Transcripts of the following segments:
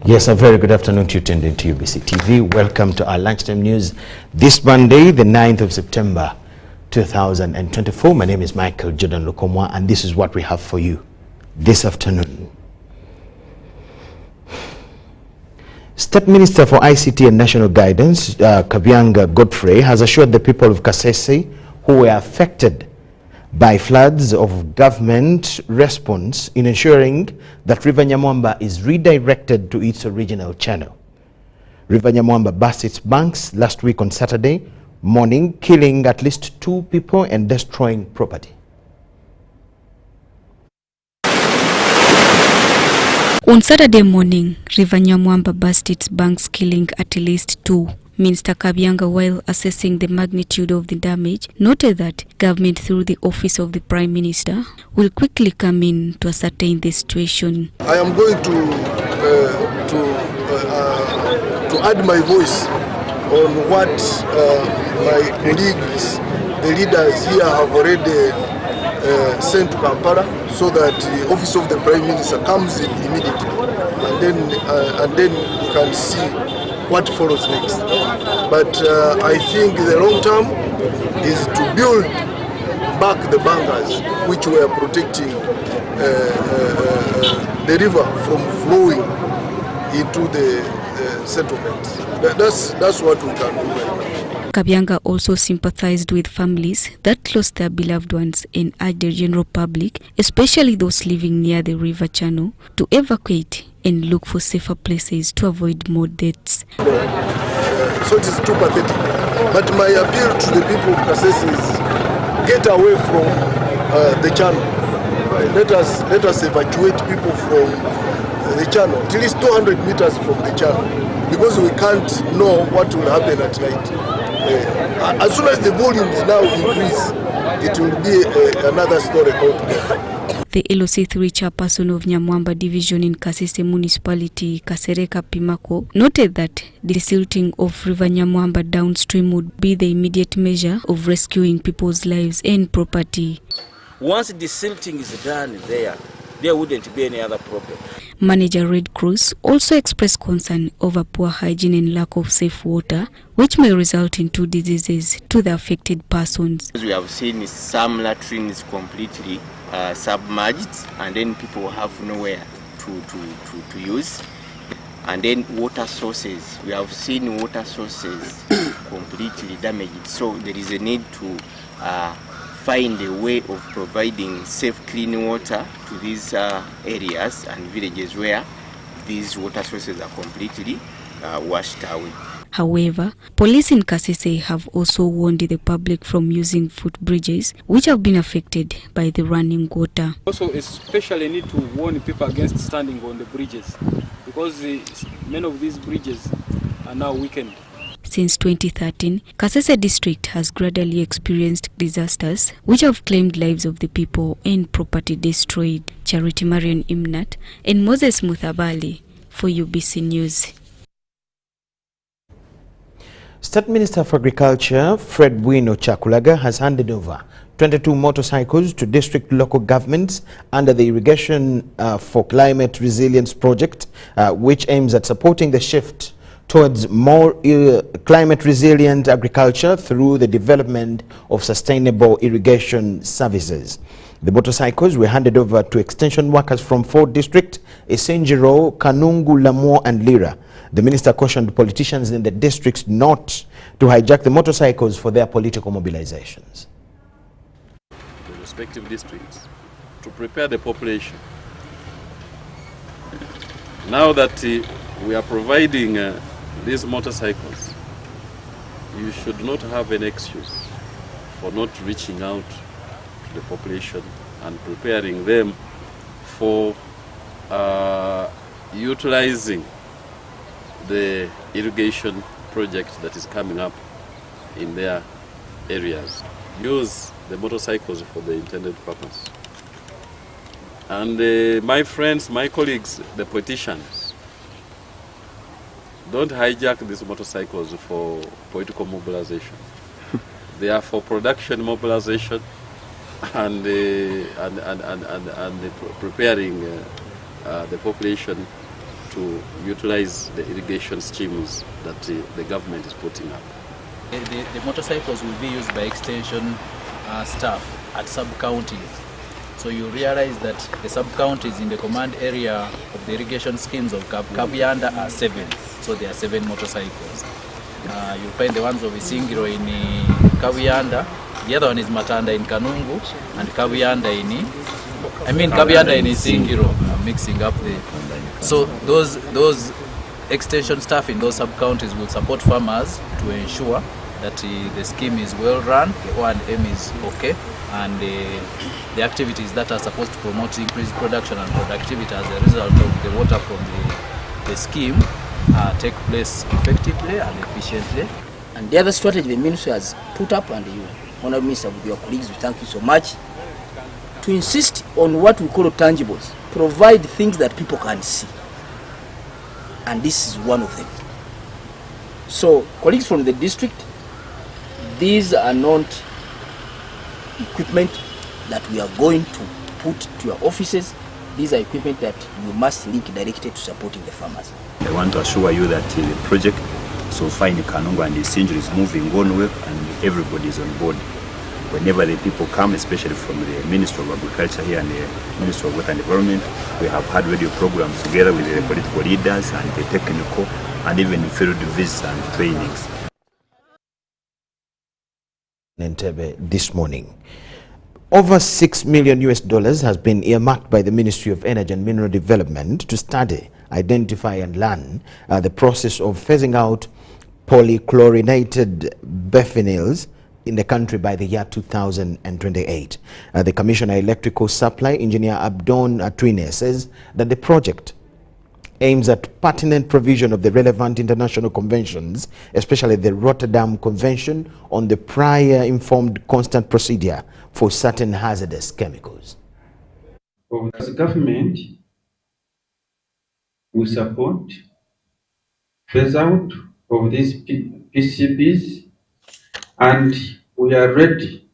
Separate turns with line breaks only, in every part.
Yes, a very good afternoon to you tuned into UBC TV. Welcome to our lunchtime news this Monday, the 9th of September, 2024. My name is Michael Jordan Lukomwa, and this is what we have for you this afternoon. State Minister for ICT and National Guidance, Kabyanga Godfrey, has assured the people of Kasese who were affected by floods of government response in ensuring that River Nyamwamba is redirected to its original channel. River Nyamwamba burst its banks last week on Saturday morning, killing at least 2 people and destroying property.
On Saturday morning, River Nyamwamba burst its banks, killing at least 2. Minister Kabyanga, while assessing the magnitude of the damage, noted that government through the office of the Prime Minister will quickly come in to ascertain the situation.
I am going to add my voice on what my colleagues, the leaders here, have already sent to Kampala, so that the office of the Prime Minister comes in immediately, and then you can see what follows next. But I think the long term is to build back the bankers which were protecting the river from flowing into the settlements. That's what we can do right now.
Kabyanga also sympathized with families that lost their beloved ones and urged the general public, especially those living near the river channel, to evacuate and look for safer places to avoid more deaths.
So it is too pathetic. But my appeal to the people of Kasese is get away from the channel. Let us evacuate people from the channel, at least 200 meters from the channel, because we can't know what will happen at night. As soon as the volumes now increase, it will be another story altogether.
The LOC3 chairperson of Nyamwamba division in Kasese municipality, Kasereka Pimako, noted that the silting of River Nyamwamba downstream would be the immediate measure of rescuing people's lives and property.
Once the silting is done there wouldn't be any other problem.
Manager Red Cross also expressed concern over poor hygiene and lack of safe water, which may result in 2 diseases to the affected persons.
We have seen some latrines completely submerged, and then people have nowhere to use. And then water sources, we have seen water sources completely damaged. So there is a need to find a way of providing safe, clean water to these areas and villages where these water sources are completely washed away.
However, police in Kasese have also warned the public from using footbridges which have been affected by the running water.
Also, especially need to warn people against standing on the bridges, because many of these bridges are now weakened.
Since 2013, Kasese district has gradually experienced disasters which have claimed lives of the people and property destroyed. Charity Marion Imnat and Moses Muthabali for UBC News.
State Minister for Agriculture, Fred Bwino Chakulaga, has handed over 22 motorcycles to district local governments under the Irrigation for Climate Resilience project, which aims at supporting the shift towards more climate resilient agriculture through the development of sustainable irrigation services. The motorcycles were handed over to extension workers from 4 districts: Essengiro, Kanungu, Lamour and Lira. The minister cautioned politicians in the districts not to hijack the motorcycles for their political mobilizations.
The respective districts to prepare the population. Now that we are providing these motorcycles, you should not have an excuse for not reaching out to the population and preparing them for utilizing the irrigation project that is coming up in their areas. Use the motorcycles for the intended purpose. And my friends, my colleagues, the politicians, don't hijack these motorcycles for political mobilization. They are for production mobilization and preparing the population to utilize the irrigation schemes that the government is putting up.
The motorcycles will be used by extension staff at sub-counties. So you realize that the sub-counties in the command area of the irrigation schemes of Kabyanda are 7. So there are 7 motorcycles. You'll find the ones of Isingiro in Kabyanda, the other one is Matanda in Kanungu, and Kabyanda in Isingiro. I'm mixing up the... So those extension staff in those sub-counties will support farmers to ensure that the scheme is well run, the O&M is okay, and the activities that are supposed to promote increased production and productivity as a result of the water from the scheme take place effectively and efficiently.
And the other strategy the ministry has put up, and you, Honourable Minister, with your colleagues, we thank you so much, to insist on what we call tangibles, provide things that people can see. And this is one of them. So, colleagues from the district, these are not equipment that we are going to put to your offices. These are equipment that you must link directly to supporting the farmers.
I want to assure you that the project so far in Kanungu and Isingiro is moving on well, and everybody is on board. Whenever the people come, especially from the Ministry of Agriculture here and the Ministry of Water and Environment, we have had radio programs together with the political leaders and the technical and even field visits and trainings.
Entebbe this morning. Over $6 million has been earmarked by the Ministry of Energy and Mineral Development to study, identify and learn the process of phasing out polychlorinated biphenyls in the country by the year 2028. The Commissioner Electrical Supply, Engineer Abdon Atwine, says that the project aims at pertinent provision of the relevant international conventions, especially the Rotterdam Convention on the prior informed constant procedure for certain hazardous chemicals.
As a government, we support phase out of these PCBs, and we are ready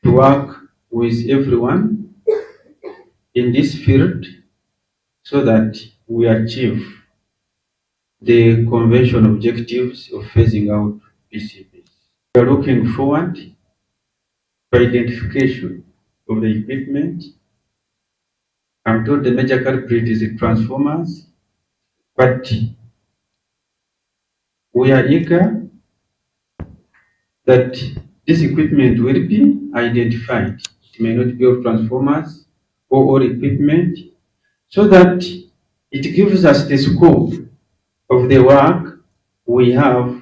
to work with everyone in this field so that we achieve the convention objectives of phasing out PCBs. We are looking forward to identification of the equipment. I'm told the major culprit is the transformers, but we are eager that this equipment will be identified. It may not be of transformers or all equipment, so that it gives us the scope of the work we have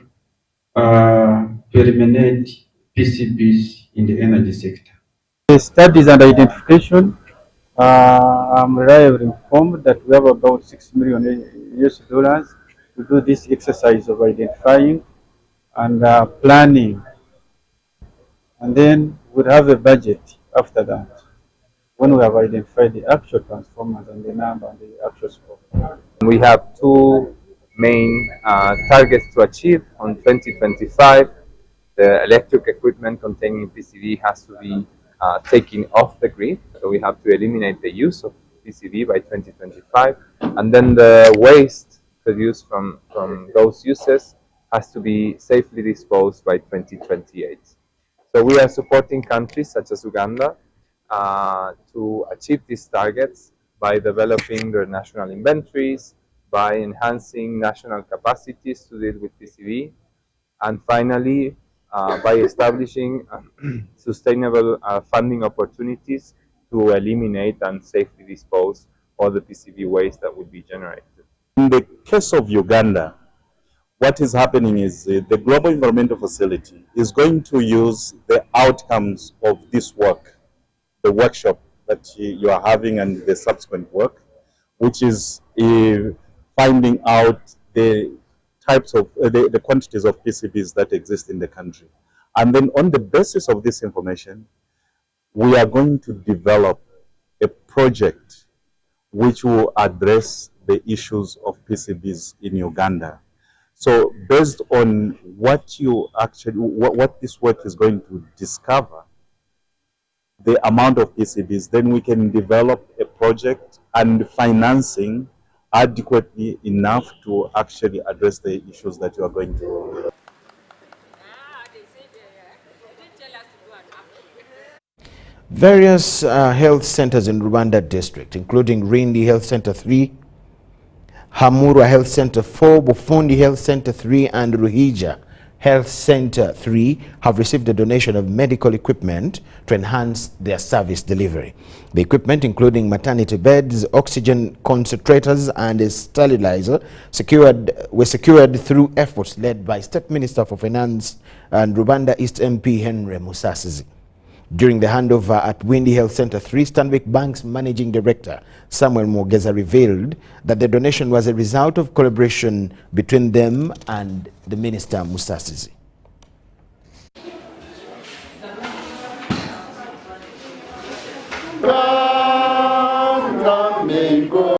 to eliminate PCBs in the energy sector. The studies and identification, I'm reliably informed that we have about $6 million to do this exercise of identifying and planning. And then we'll have a budget after that, when we have identified the actual transformers and the number and the actual scope.
We have 2 main targets to achieve on 2025. The electric equipment containing PCB has to be taken off the grid, so we have to eliminate the use of PCB by 2025, and then the waste produced from those uses has to be safely disposed by 2028. So we are supporting countries such as Uganda to achieve these targets by developing their national inventories, by enhancing national capacities to deal with PCB, and finally by establishing sustainable funding opportunities to eliminate and safely dispose all the PCB waste that would be generated.
In the case of Uganda, what is happening is the Global Environmental Facility is going to use the outcomes of this work, the workshop that you are having and the subsequent work, which is finding out the types of, the quantities of PCBs that exist in the country. And then on the basis of this information, we are going to develop a project which will address the issues of PCBs in Uganda. So based on what you actually, what this work is going to discover, the amount of PCBs, then we can develop a project and financing adequately enough to actually address the issues that you are going to.
Various health centers in Rwanda district, including Rindi Health Center 3, Hamurwa Health Center 4, Bufundi Health Center 3, and Ruhija Health Center 3 have received a donation of medical equipment to enhance their service delivery. The equipment, including maternity beds, oxygen concentrators, and a sterilizer, were secured through efforts led by State Minister for Finance and Rwanda East MP Henry Musasizi. During the handover at Windy Health Center 3, Stanbic Bank's Managing Director Samuel Mogeza revealed that the donation was a result of collaboration between them and the Minister Musasizi.
Wow.